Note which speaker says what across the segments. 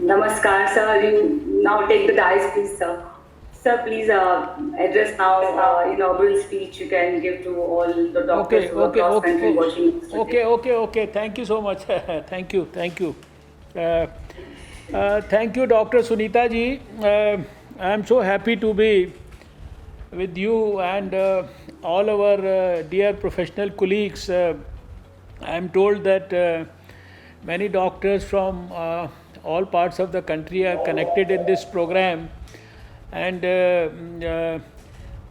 Speaker 1: Namaskar, sir. You now take the dais, please, sir. Sir, please address now inaugural speech you can give to all the doctors
Speaker 2: Okay,
Speaker 1: who are
Speaker 2: okay,
Speaker 1: cross
Speaker 2: okay,
Speaker 1: country watching us
Speaker 2: okay,
Speaker 1: today.
Speaker 2: okay, okay. Thank you so much. Thank you, thank you. Uh, Thank you, Dr. Sunita ji. I am so happy to be with you and all our dear professional colleagues. I am told that many doctors from all parts of the country are connected in this program, and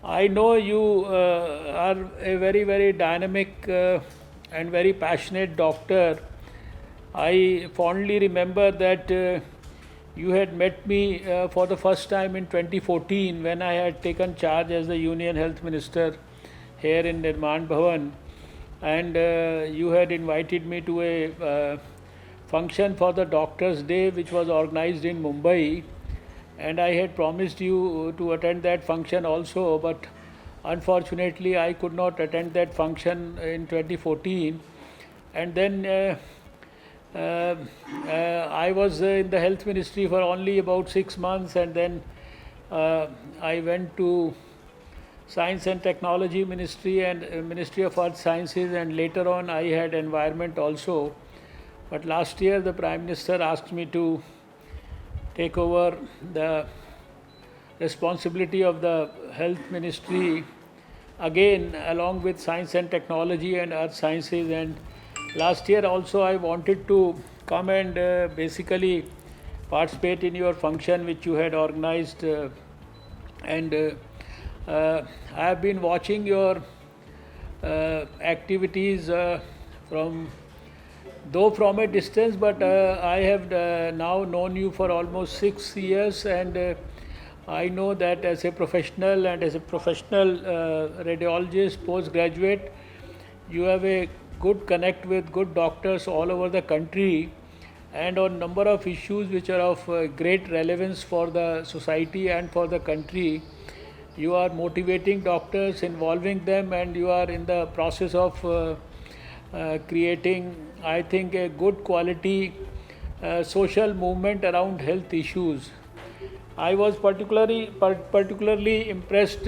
Speaker 2: I know you are a very, very dynamic and very passionate doctor. I fondly remember that you had met me for the first time in 2014 when I had taken charge as the Union Health Minister here in Nirman Bhavan, and you had invited me to a function for the Doctors' Day which was organized in Mumbai, and I had promised you to attend that function also, but unfortunately I could not attend that function in 2014. And then I was in the health ministry for only about 6 months, and then I went to Science and Technology Ministry and Ministry of Earth Sciences, and later on I had environment also. But last year the Prime Minister asked me to take over the responsibility of the health ministry again, along with science and technology and earth sciences. And last year also I wanted to come and basically participate in your function which you had organized, and I have been watching your activities from though from a distance, but I have now known you for almost 6 years, and I know that as a professional and as a professional radiologist, postgraduate, you have a good connect with good doctors all over the country, and on number of issues which are of great relevance for the society and for the country. You are motivating doctors, involving them, and you are in the process of creating, I think, a good quality social movement around health issues. I was particularly impressed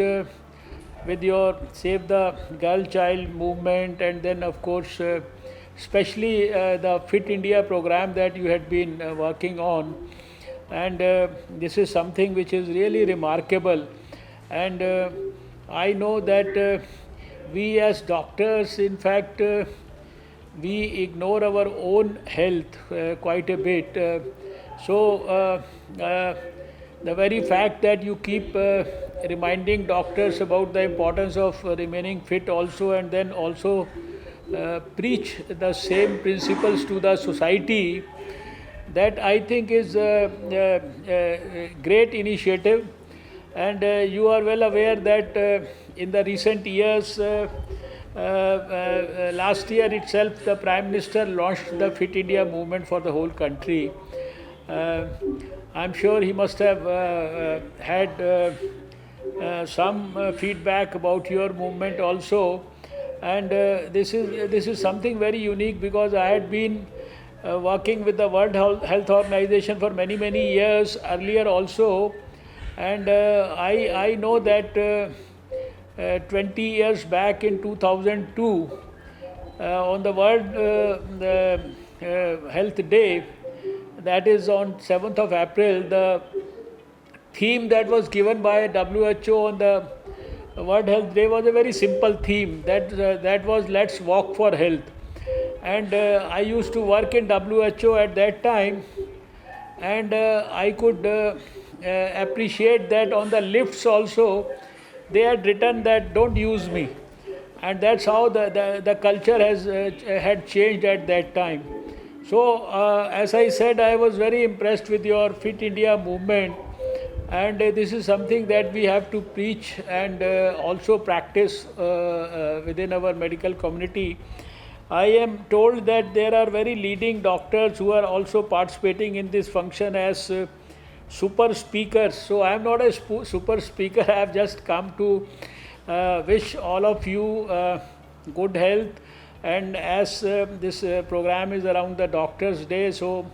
Speaker 2: with your Save the Girl Child movement, and then, of course, especially the Fit India program that you had been working on. And this is something which is really remarkable. And I know that we as doctors, in fact, we ignore our own health quite a bit. The very fact that you keep reminding doctors about the importance of remaining fit also, and then also preach the same principles to the society, that I think is a great initiative. And you are well aware that in the recent years, last year itself, the Prime Minister launched the Fit India movement for the whole country. Uh, I'm sure he must have had some feedback about your movement also, and this is something very unique, because I had been working with the World Health Organization for many years earlier also, and I know that 20 years back in 2002, on the World Health Day, that is on 7th of April, the theme that was given by WHO on the World Health Day was a very simple theme. That was "Let's Walk for Health." And I used to work in WHO at that time, and I could appreciate that on the lifts also they had written that "Don't use me," and that's how the culture has had changed at that time. So, as I said, I was very impressed with your Fit India movement, and this is something that we have to preach and also practice within our medical community. I am told that there are very leading doctors who are also participating in this function as super speakers. So I am not a super speaker. I have just come to wish all of you good health. And as this program is around the Doctors' Day, so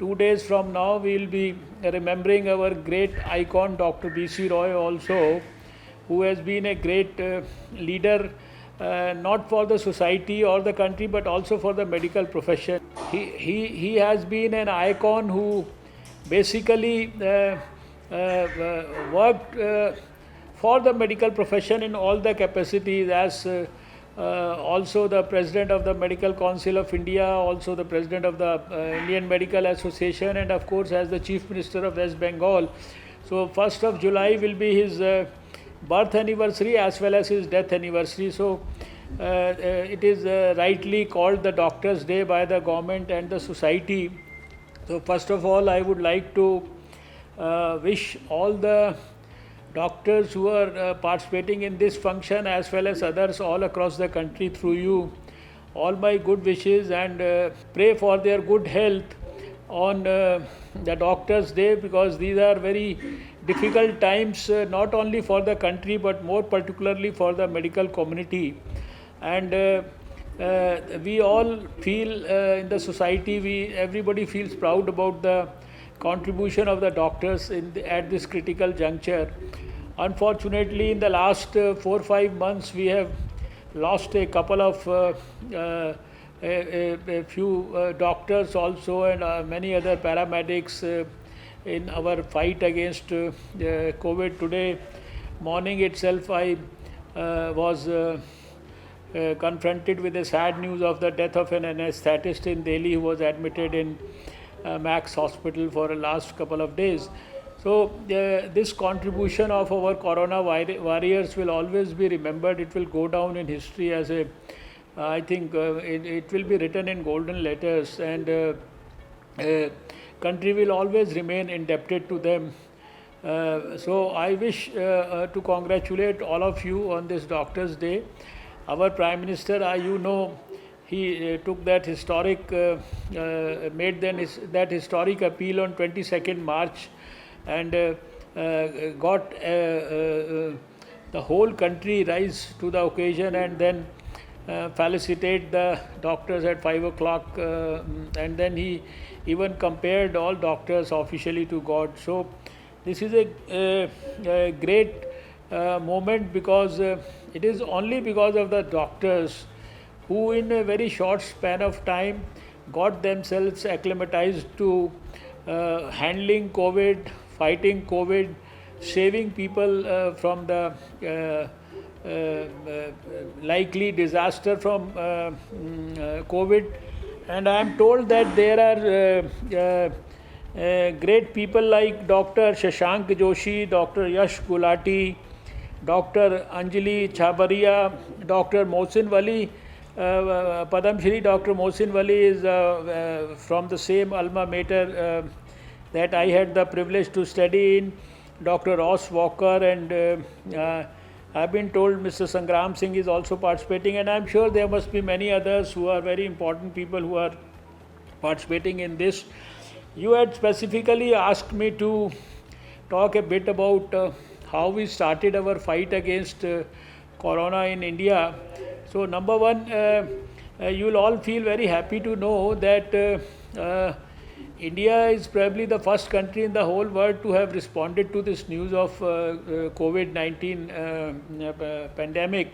Speaker 2: 2 days from now, we will be remembering our great icon, Dr. B.C. Roy, also, who has been a great leader, not for the society or the country, but also for the medical profession. He has been an icon who basically worked for the medical profession in all the capacities, as also the president of the Medical Council of India, also the president of the Indian Medical Association, and of course as the Chief Minister of West Bengal. So 1st of July will be his birth anniversary as well as his death anniversary. So it is rightly called the Doctors' Day by the government and the society. So first of all, I would like to wish all the doctors who are participating in this function, as well as others all across the country through you, all my good wishes, and pray for their good health on the Doctors' Day, because these are very difficult times, not only for the country but more particularly for the medical community. And we all feel in the society, everybody feels proud about the contribution of the doctors at this critical juncture. Unfortunately, in the last 4-5 months, we have lost a couple of a few doctors also, and many other paramedics in our fight against COVID. Today morning itself, I was confronted with the sad news of the death of an anesthetist in Delhi who was admitted in Max Hospital for the last couple of days. So this contribution of our corona warriors will always be remembered. It will go down in history as a, I think it will be written in golden letters, and country will always remain indebted to them. So I wish to congratulate all of you on this Doctors' Day. Our Prime Minister, he took that historic, made that historic appeal on 22nd March, and got the whole country rise to the occasion, and then felicitate the doctors at 5 o'clock, and then he even compared all doctors officially to God. So this is a great moment, because it is only because of the doctors who in a very short span of time got themselves acclimatized to handling COVID, fighting COVID, saving people from the likely disaster from COVID. And I am told that there are great people like Dr. Shashank Joshi, Dr. Yash Gulati, Dr. Anjali Chhabaria, Dr. Mohsin Wali, Padam Shri Dr. Mohsin Wali is from the same alma mater that I had the privilege to study in, Dr. Ross Walker, and I've been told Mr. Sangram Singh is also participating, and I'm sure there must be many others who are very important people who are participating in this. You had specifically asked me to talk a bit about how we started our fight against corona in India. So number one, you will all feel very happy to know that India is probably the first country in the whole world to have responded to this news of COVID-19 pandemic.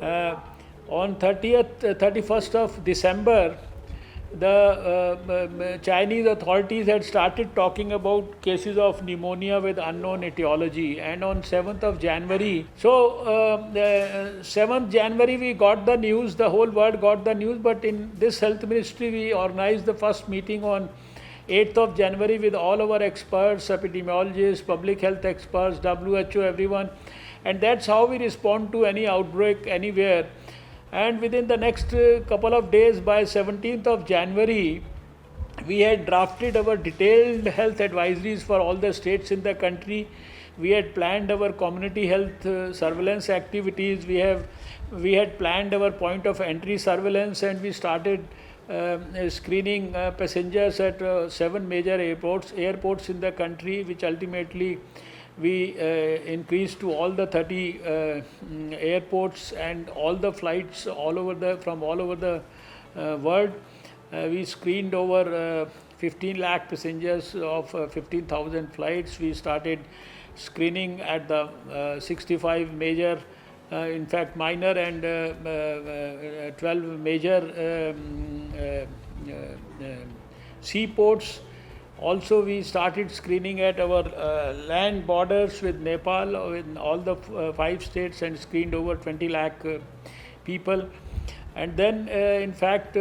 Speaker 2: On 31st of December, the Chinese authorities had started talking about cases of pneumonia with unknown etiology, and on 7th of January, so 7th January we got the news, the whole world got the news, but in this health ministry we organized the first meeting on 8th of January with all our experts, epidemiologists, public health experts, WHO, everyone, and that's how we respond to any outbreak anywhere. And within the next couple of days, by 17th of January, we had drafted our detailed health advisories for all the states in the country. We had planned our community health surveillance activities. We had planned our point of entry surveillance, and we started screening passengers at 7 major airports in the country, which ultimately we increased to all the 30 airports and all the flights from all over the world. We screened over 15 lakh passengers of 15,000 flights. We started screening at the 65 major, in fact minor, and 12 major seaports. Also, we started screening at our land borders with Nepal, in all the 5 states, and screened over 20 lakh people. And then, in fact,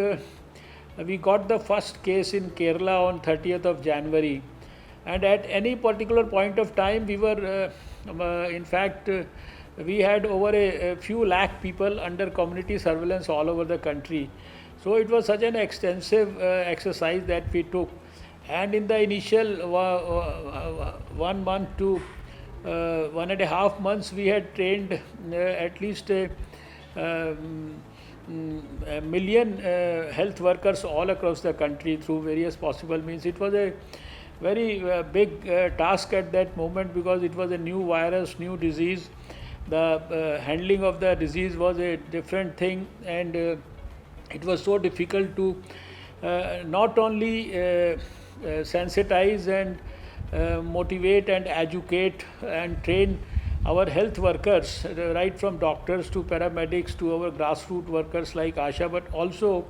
Speaker 2: we got the first case in Kerala on 30th of January. And at any particular point of time, we were, in fact, we had over a few lakh people under community surveillance all over the country. So it was such an extensive exercise that we took. And in the initial 1 month to 1.5 months, we had trained at least a million health workers all across the country through various possible means. It was a very big task at that moment, because it was a new virus, new disease. The handling of the disease was a different thing, and it was so difficult to not only sensitize and motivate and educate and train our health workers, right from doctors to paramedics to our grassroots workers like Asha, but also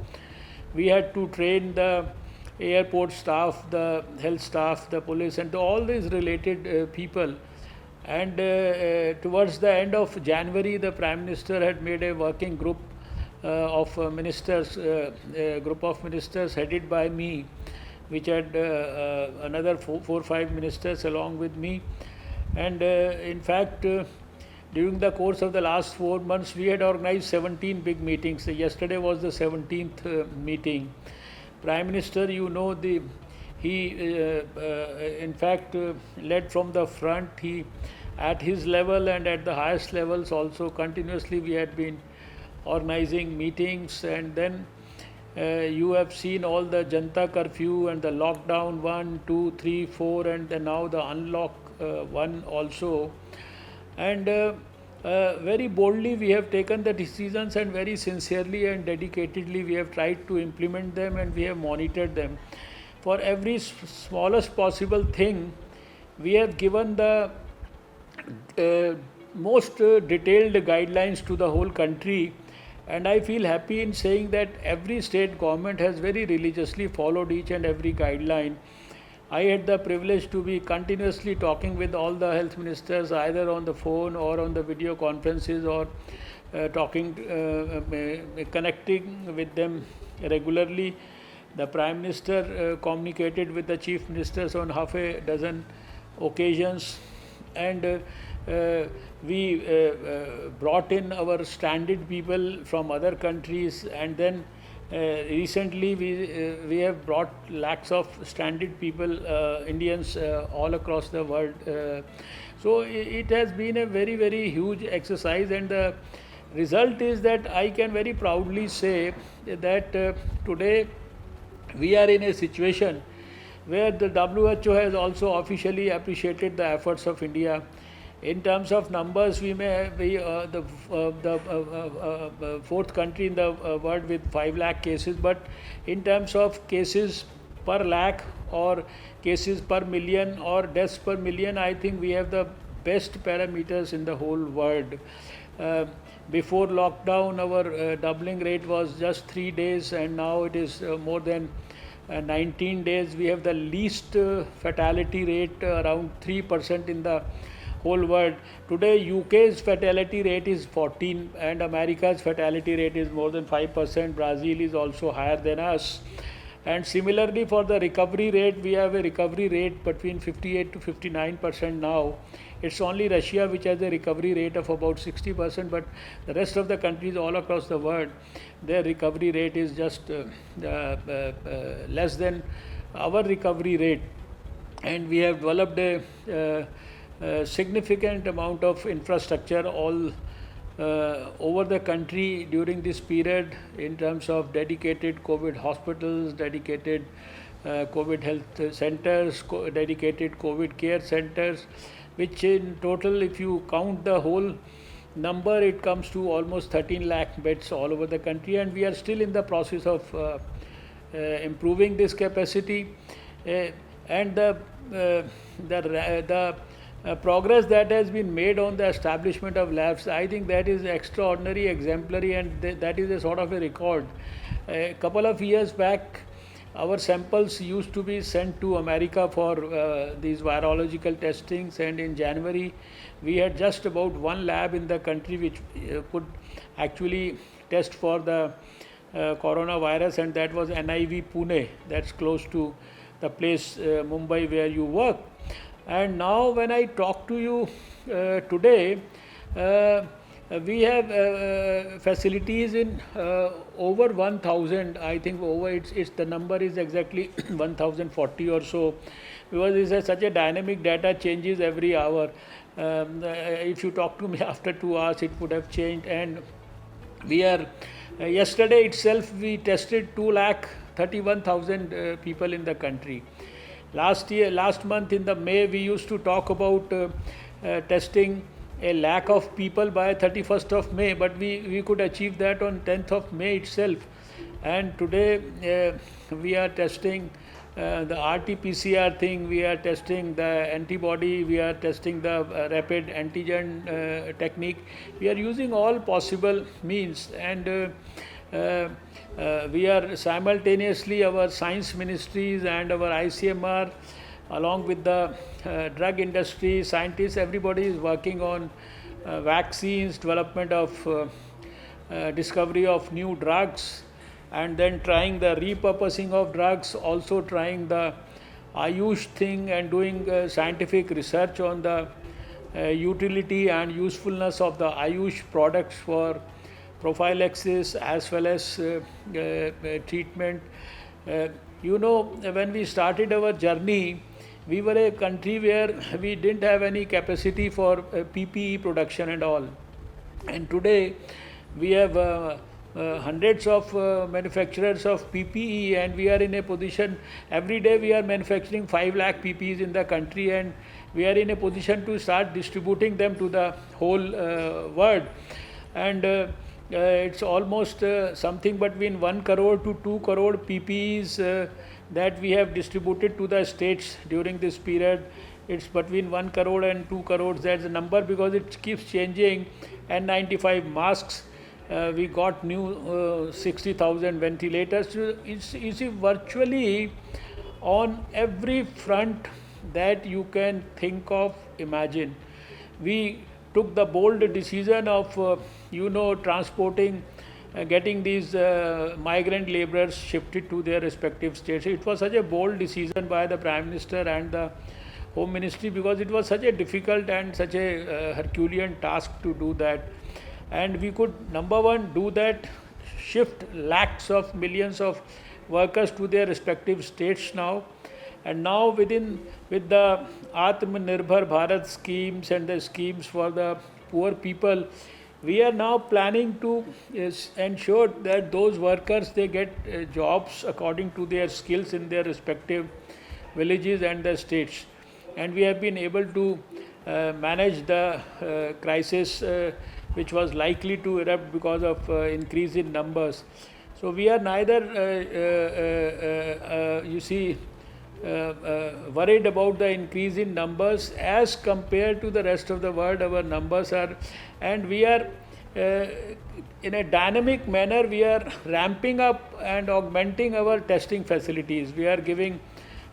Speaker 2: we had to train the airport staff, the health staff, the police, and all these related people. And towards the end of January, the Prime Minister had made a working group of ministers, a group of ministers headed by me, which had another four or five ministers along with me. And in fact, during the course of the last 4 months, we had organized 17 big meetings. Yesterday was the 17th meeting. Prime Minister, he in fact led from the front. He, at his level and at the highest levels also, continuously we had been organizing meetings. And then you have seen all the Janta curfew and the lockdown 1, 2, 3, 4, and then now the unlock 1 also. And very boldly we have taken the decisions, and very sincerely and dedicatedly we have tried to implement them, and we have monitored them. For every smallest possible thing, we have given the most detailed guidelines to the whole country. And I feel happy in saying that every state government has very religiously followed each and every guideline. I had the privilege to be continuously talking with all the health ministers, either on the phone or on the video conferences, or connecting with them regularly. The Prime Minister communicated with the Chief Ministers on half a dozen occasions, and we brought in our stranded people from other countries, and then recently we have brought lakhs of stranded people, Indians, all across the world. So it has been a very, very huge exercise, and the result is that I can very proudly say that today we are in a situation where the WHO has also officially appreciated the efforts of India. In terms of numbers, we may be the fourth country in the world with 5 lakh cases, but in terms of cases per lakh, or cases per million, or deaths per million, I think we have the best parameters in the whole world. Before lockdown, our doubling rate was just 3 days, and now it is more than 19 days. We have the least fatality rate, around 3% in the whole world. Today, UK's fatality rate is 14, and America's fatality rate is more than 5%. Brazil is also higher than us. And similarly, for the recovery rate, we have a recovery rate between 58 to 59% now. It's only Russia which has a recovery rate of about 60%, but the rest of the countries all across the world, their recovery rate is just less than our recovery rate. And we have developed a significant amount of infrastructure all over the country during this period, in terms of dedicated COVID hospitals, dedicated COVID health centers, dedicated COVID care centers, which in total, if you count the whole number, it comes to almost 13 lakh beds all over the country. And we are still in the process of improving this capacity, and the progress that has been made on the establishment of labs, I think that is extraordinary, exemplary, and that is a sort of a record. A couple of years back, our samples used to be sent to America for these virological testings, and in January we had just about one lab in the country which could actually test for the coronavirus, and that was NIV Pune, that's close to the place Mumbai where you work. And now when I talk to you today, we have facilities in over 1000. I think over it's the number is exactly 1040 or so, because it's such a dynamic, data changes every hour. If you talk to me after 2 hours, it would have changed. And we are yesterday itself we tested 2,31,000 people in the country. Last month in the May, we used to talk about testing a lakh of people by 31st of May, but we could achieve that on 10th of May itself. And today we are testing the RT-PCR thing, we are testing the antibody, we are testing the rapid antigen technique. We are using all possible means, and we are simultaneously, our science ministries and our ICMR, along with the drug industry, scientists, everybody is working on vaccines, development of discovery of new drugs, and then trying the repurposing of drugs, also trying the Ayush thing and doing scientific research on the utility and usefulness of the Ayush products for prophylaxis as well as treatment. When we started our journey, we were a country where we didn't have any capacity for PPE production and all. And today we have hundreds of manufacturers of PPE, and we are in a position, every day we are manufacturing 5 lakh PPEs in the country, and we are in a position to start distributing them to the whole world. And it's almost something between 1 crore to 2 crore PPEs that we have distributed to the states during this period. It's between 1 crore and 2 crores, that's the number, because it keeps changing. N95 masks, we got new 60,000 ventilators. It's virtually on every front that you can think of, imagine. We took the bold decision of transporting, getting these migrant laborers shifted to their respective states. It was such a bold decision by the Prime Minister and the Home Ministry, because it was such a difficult and such a Herculean task to do that. And we could, number one, do that, shift lakhs of millions of workers to their respective states now. And now with the Atmanirbhar Bharat schemes and the schemes for the poor people, we are now planning to ensure that those workers, they get jobs according to their skills in their respective villages and the states. And we have been able to manage the crisis which was likely to erupt because of increase in numbers. So we are neither, worried about the increase in numbers as compared to the rest of the world. Our numbers are, and we are in a dynamic manner, we are ramping up and augmenting our testing facilities. We are giving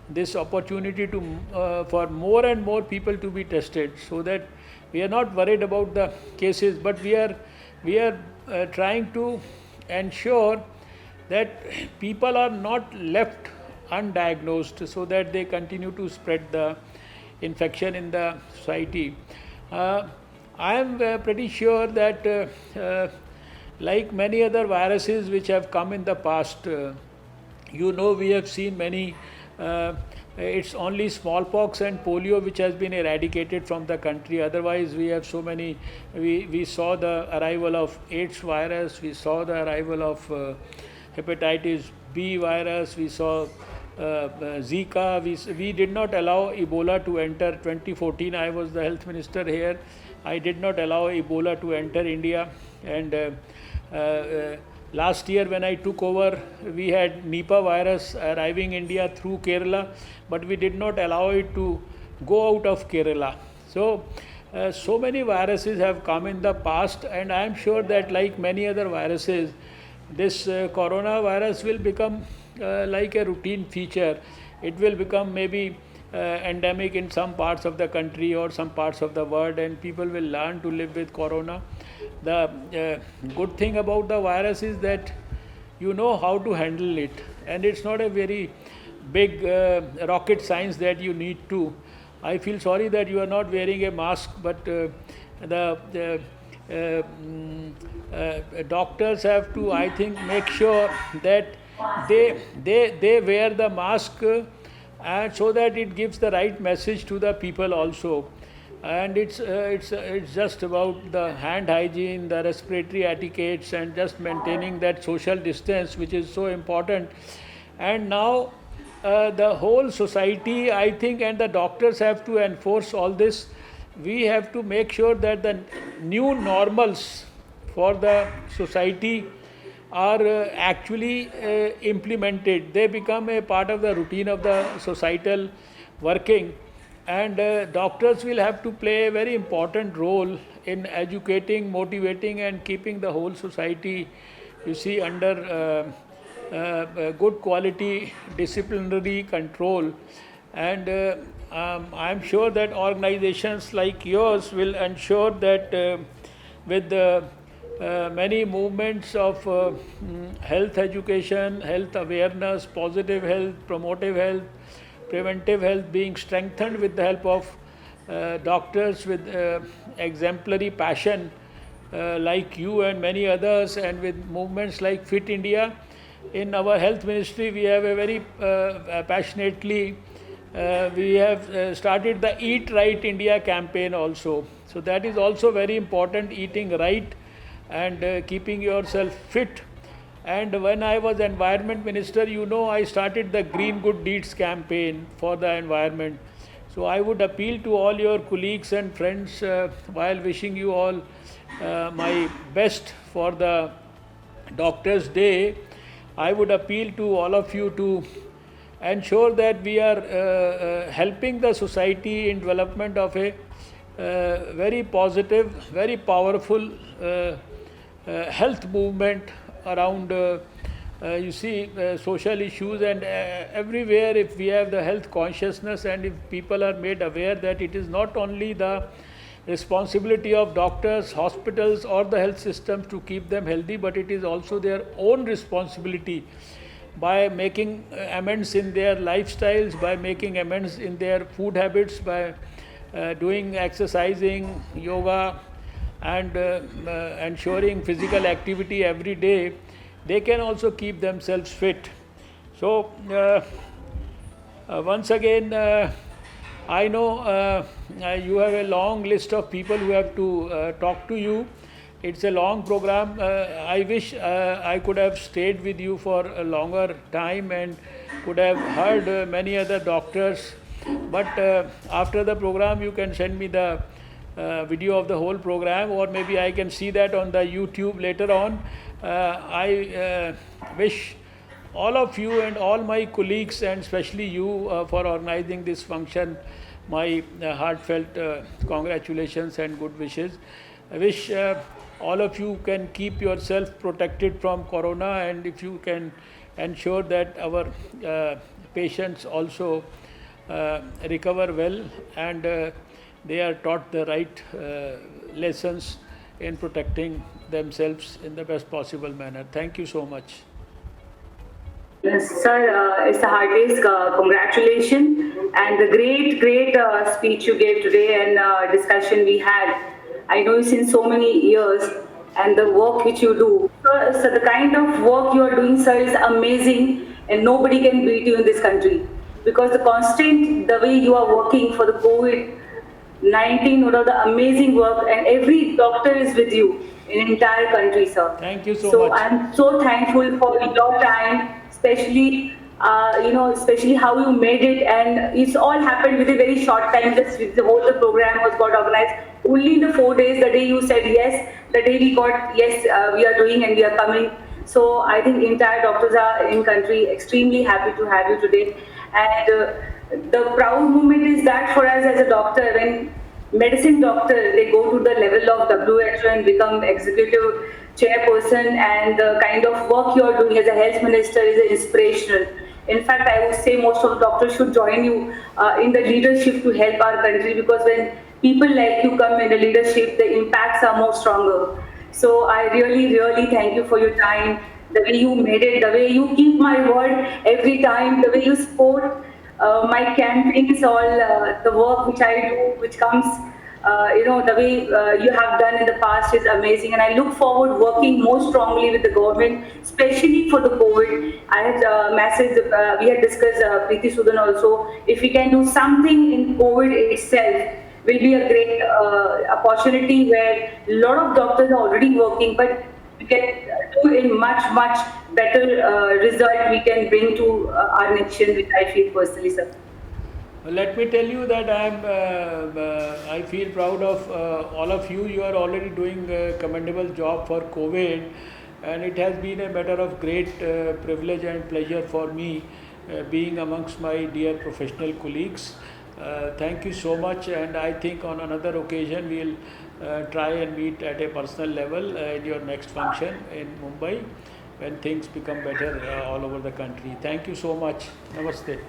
Speaker 2: this opportunity to for more and more people to be tested, so that we are not worried about the cases, but we are trying to ensure that people are not left undiagnosed, so that they continue to spread the infection in the society. I am pretty sure that like many other viruses which have come in the past, we have seen many, it's only smallpox and polio which has been eradicated from the country. Otherwise we have so many, we saw the arrival of AIDS virus, we saw the arrival of hepatitis B virus, we saw Zika. We did not allow Ebola to enter. 2014, I was the health minister here. I did not allow Ebola to enter India, and Last year when I took over, we had Nipah virus arriving India through Kerala, but we did not allow it to go out of Kerala. So many viruses have come in the past, and I am sure that like many other viruses, this coronavirus will become like a routine feature. It will become maybe endemic in some parts of the country or some parts of the world, and people will learn to live with corona. The good thing about the virus is that you know how to handle it, and it's not a very big rocket science that you need to. I feel sorry that you are not wearing a mask, but the doctors have to, I think, make sure that they wear the mask, and so that it gives the right message to the people also. And it's just about the hand hygiene, the respiratory etiquettes, and just maintaining that social distance, which is so important. And now the whole society, I think, and the doctors have to enforce all this. We have to make sure that the new normals for the society are actually implemented. They become a part of the routine of the societal working, and doctors will have to play a very important role in educating, motivating, and keeping the whole society, you see, under good quality disciplinary control. And I'm sure that organizations like yours will ensure that with the many movements of health education, health awareness, positive health, promotive health, preventive health being strengthened with the help of doctors with exemplary passion like you and many others, and with movements like Fit India. In our health ministry, we have a very passionately, we have started the Eat Right India campaign also. So that is also very important, eating right and keeping yourself fit. And when I was environment minister, you know, I started the Green Good Deeds campaign for the environment. So I would appeal to all your colleagues and friends, while wishing you all my best for the Doctors' Day, I would appeal to all of you to ensure that we are helping the society in development of a very positive, very powerful health movement around you see social issues. And everywhere, if we have the health consciousness, and if people are made aware that it is not only the responsibility of doctors, hospitals, or the health systems to keep them healthy, but it is also their own responsibility, by making amends in their lifestyles, by making amends in their food habits, by doing exercising, yoga, and ensuring physical activity every day, they can also keep themselves fit. So once again, I know you have a long list of people who have to talk to you. It's a long program. I wish I could have stayed with you for a longer time and could have heard many other doctors. But after the program, you can send me the video of the whole program, or maybe I can see that on the YouTube later on. I wish all of you and all my colleagues, and especially you, for organizing this function, my heartfelt congratulations and good wishes. I wish all of you can keep yourself protected from corona, and if you can ensure that our patients also recover well, and they are taught the right lessons in protecting themselves in the best possible manner. Thank you so much.
Speaker 1: Yes, sir, it's the heartiest congratulations, and the great speech you gave today, and discussion we had. I know you since so many years, and the work which you do. So the kind of work you are doing, sir, is amazing, and nobody can beat you in this country, because the way you are working for the COVID-19, what are the amazing work, and every doctor is with you in entire country, sir.
Speaker 2: Thank you so
Speaker 1: So
Speaker 2: much.
Speaker 1: I'm so thankful for your time, especially especially how you made it, and it's all happened with a very short time. Just the whole program was got organized only in the 4 days. The day you said yes, the day we got yes, we are doing and we are coming. So I think entire doctors are in country extremely happy to have you today. And the proud moment is that for us as a doctor, when medicine doctor, they go to the level of WHO and become executive chairperson, and the kind of work you are doing as a health minister is inspirational. In fact, I would say most of the doctors should join you in the leadership to help our country, because when people like you come in the leadership, the impacts are more stronger. So I really, really thank you for your time, the way you made it, the way you keep my word every time, the way you support my campaigns, all the work which I do, which comes, the way you have done in the past is amazing. And I look forward working more strongly with the government, especially for the COVID. I had we had discussed Preeti Sudan also. If we can do something in COVID itself, will be a great opportunity where a lot of doctors are already working, but we can do in much, much better result we can bring to our nation, which I feel personally, sir.
Speaker 2: Let me tell you that I feel proud of all of you. You are already doing a commendable job for COVID, and it has been a matter of great privilege and pleasure for me being amongst my dear professional colleagues. Thank you so much, and I think on another occasion we'll try and meet at a personal level in your next function in Mumbai when things become better all over the country. Thank you so much. Namaste.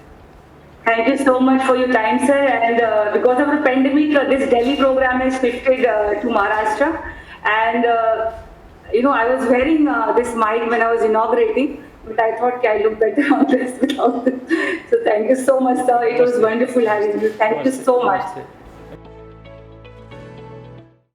Speaker 1: Thank you so much for your time, sir. And because of the pandemic, this Delhi program has shifted to Maharashtra. And, I was wearing this mic when I was inaugurating, but I thought, okay, I look better on this without this. So thank you so much, sir. It was wonderful having you. Thank you so much.
Speaker 2: Namaste.